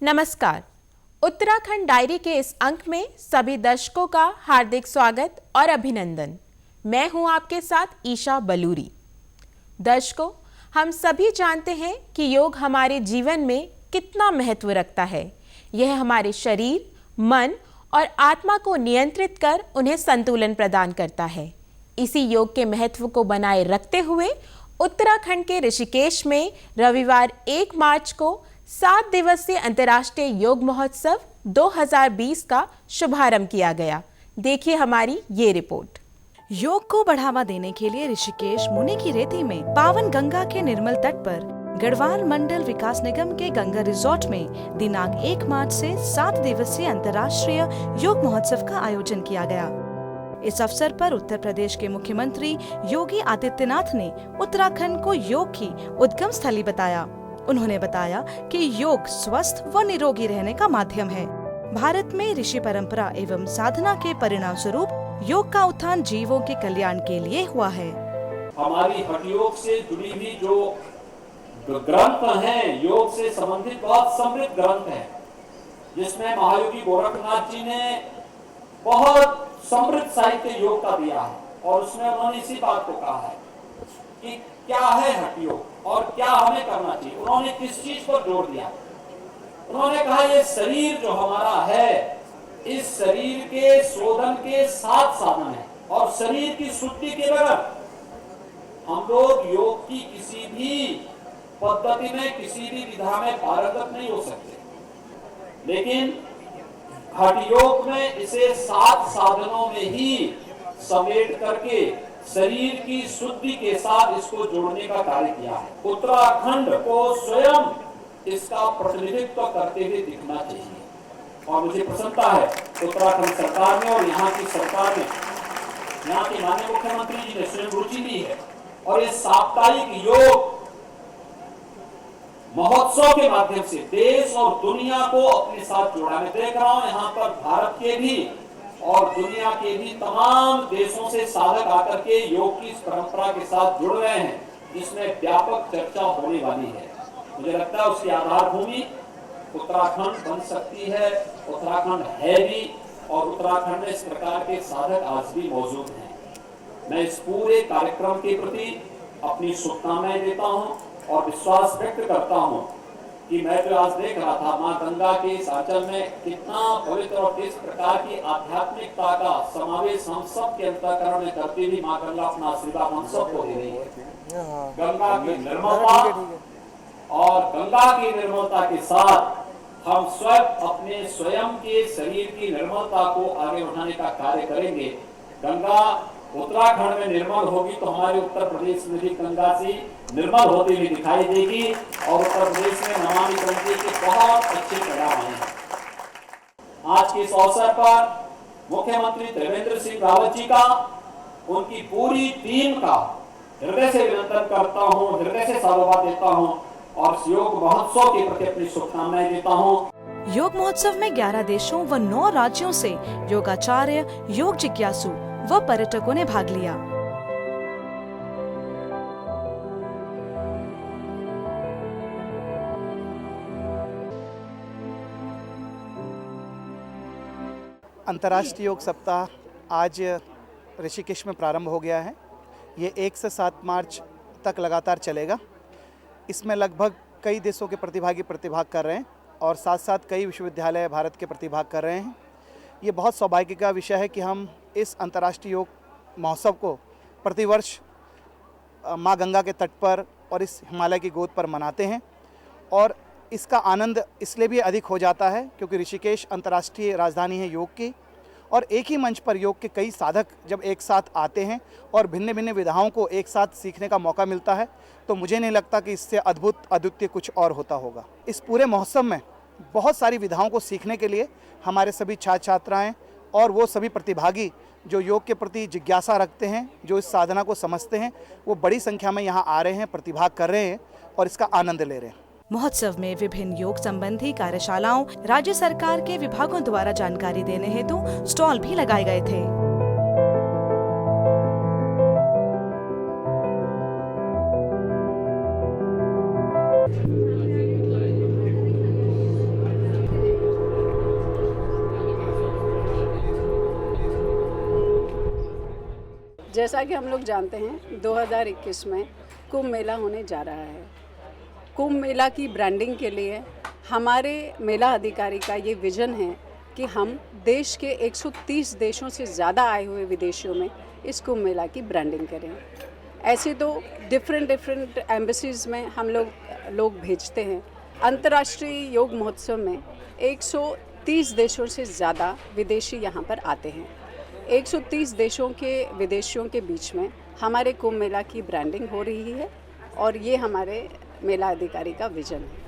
नमस्कार। उत्तराखंड डायरी के इस अंक में सभी दर्शकों का हार्दिक स्वागत और अभिनंदन। मैं हूं आपके साथ ईशा बलूरी। दर्शकों, हम सभी जानते हैं कि योग हमारे जीवन में कितना महत्व रखता है। यह हमारे शरीर, मन और आत्मा को नियंत्रित कर उन्हें संतुलन प्रदान करता है। इसी योग के महत्व को बनाए रखते हुए उत्तराखंड के ऋषिकेश में रविवार 1 मार्च को 7 दिवसीय अंतर्राष्ट्रीय योग महोत्सव 2020 का शुभारंभ किया गया। देखिए हमारी ये रिपोर्ट। योग को बढ़ावा देने के लिए ऋषिकेश मुनि की रेती में पावन गंगा के निर्मल तट पर गढ़वाल मंडल विकास निगम के गंगा रिजॉर्ट में दिनांक 1 मार्च से 7 दिवसीय अंतर्राष्ट्रीय योग महोत्सव का आयोजन किया गया। इस अवसर पर उत्तर प्रदेश के मुख्यमंत्री योगी आदित्यनाथ ने उत्तराखंड को योग की उद्गम स्थली बताया। उन्होंने बताया कि योग स्वस्थ व निरोगी रहने का माध्यम है। भारत में ऋषि परंपरा एवं साधना के परिणाम स्वरूप योग का उत्थान जीवों के कल्याण के लिए हुआ है। हमारी हठ योग से जुड़ी हुई जो ग्रंथ हैं, योग से संबंधित बहुत समृद्ध ग्रंथ हैं, जिसमें महायोगी गोरखनाथ जी ने बहुत समृद्ध साहित्य योग का दिया है। और उसमें उन्होंने इसी बात को कहा है कि क्या है हठ योग और क्या हमें करना चाहिए। उन्होंने किस चीज पर जोर दिया? उन्होंने कहा ये शरीर जो हमारा है, इस शरीर के शोधन के 7 साधन है और शरीर की शुद्धि के बगैर हम लोग योग की किसी भी पद्धति में, किसी भी विधा में पारंगत नहीं हो सकते। लेकिन हठ योग में इसे 7 साधनों में ही समेट करके शरीर की शुद्धि के साथ इसको जोड़ने का कार्य किया है। उत्तराखंड को स्वयं इसका प्रतिनिधित्व करते हुए दिखना चाहिए। और मुझे प्रसन्नता है उत्तराखंड सरकार ने और यहाँ की सरकार ने, यहाँ के माननीय मुख्यमंत्री जी ने स्वयं रुचि ली है और इस साप्ताहिक योग महोत्सव के माध्यम से देश और दुनिया को अपने साथ जोड़ा। मैं देख रहा हूं यहाँ पर भारत के भी और दुनिया के भी तमाम देशों से साधक आकर के योग की इस परंपरा के साथ जुड़ रहे हैं, जिसमें व्यापक चर्चा होने वाली है। मुझे लगता है उसकी आधार भूमि उत्तराखंड बन सकती है। उत्तराखंड है भी और उत्तराखंड में इस प्रकार के साधक आज भी मौजूद हैं। मैं इस पूरे कार्यक्रम के प्रति अपनी शुभकामनाएं देता हूं और विश्वास व्यक्त करता हूं कि मैं जो आज देख रहा था मां गंगा के इस आंचल में कितना पवित्र और किस प्रकार की आध्यात्मिकता का समावेश हम सब के अंतःकरण में करती हुई मां गंगा अपना आशीर्वाद हम सबको दे रही है। गंगा की निर्मलता और गंगा की निर्मलता के साथ हम अपने स्वयं के शरीर की निर्मलता को आगे बढ़ाने का कार्य करेंगे। गंगा उत्तराखंड में निर्मल होगी तो हमारे उत्तर प्रदेश में भी गंगा से निर्मल होती हुई दिखाई देगी और उत्तर प्रदेश में नमामि गंगे के बहुत अच्छे परिणाम आए हैं। आज के इस अवसर पर मुख्यमंत्री त्रिवेंद्र सिंह रावत जी का, उनकी पूरी टीम का हृदय से अभिनंदन करता हूं, हृदय से साधुवाद देता हूं और इस योग महोत्सव के प्रति अपनी शुभकामनाएं देता हूं। योग महोत्सव में 11 देशों व 9 राज्यों से योगाचार्य, योग जिज्ञासु व पर्यटकों ने भाग लिया। अंतर्राष्ट्रीय योग सप्ताह आज ऋषिकेश में प्रारंभ हो गया है। ये 1 से 7 मार्च तक लगातार चलेगा। इसमें लगभग कई देशों के प्रतिभागी प्रतिभाग कर रहे हैं और साथ साथ कई विश्वविद्यालय भारत के प्रतिभाग कर रहे हैं। ये बहुत सौभाग्य का विषय है कि हम इस अंतर्राष्ट्रीय योग महोत्सव को प्रतिवर्ष माँ गंगा के तट पर और इस हिमालय की गोद पर मनाते हैं। और इसका आनंद इसलिए भी अधिक हो जाता है क्योंकि ऋषिकेश अंतर्राष्ट्रीय राजधानी है योग की और एक ही मंच पर योग के कई साधक जब एक साथ आते हैं और भिन्न भिन्न विधाओं को एक साथ सीखने का मौका मिलता है तो मुझे नहीं लगता कि इससे अद्भुत अद्वितीय कुछ और होता होगा। इस पूरे महोत्सव में बहुत सारी विधाओं को सीखने के लिए हमारे सभी छात्र छात्राएँ और वो सभी प्रतिभागी जो योग के प्रति जिज्ञासा रखते हैं, जो इस साधना को समझते हैं, वो बड़ी संख्या में यहाँ आ रहे हैं, प्रतिभाग कर रहे हैं और इसका आनंद ले रहे हैं। महोत्सव में विभिन्न योग संबंधी कार्यशालाओं, राज्य सरकार के विभागों द्वारा जानकारी देने हेतु स्टॉल भी लगाए गए थे। जैसा कि हम लोग जानते हैं 2021 में कुंभ मेला होने जा रहा है। कुंभ मेला की ब्रांडिंग के लिए हमारे मेला अधिकारी का ये विज़न है कि हम देश के 130 देशों से ज़्यादा आए हुए विदेशियों में इस कुंभ मेला की ब्रांडिंग करें। ऐसे तो डिफरेंट एम्बेसीज़ में हम लोग भेजते हैं। अंतर्राष्ट्रीय योग महोत्सव में 130 देशों से ज़्यादा विदेशी यहाँ पर आते हैं। 130 देशों के विदेशियों के बीच में हमारे कुंभ मेला की ब्रांडिंग हो रही है और ये हमारे मेला अधिकारी का विज़न है।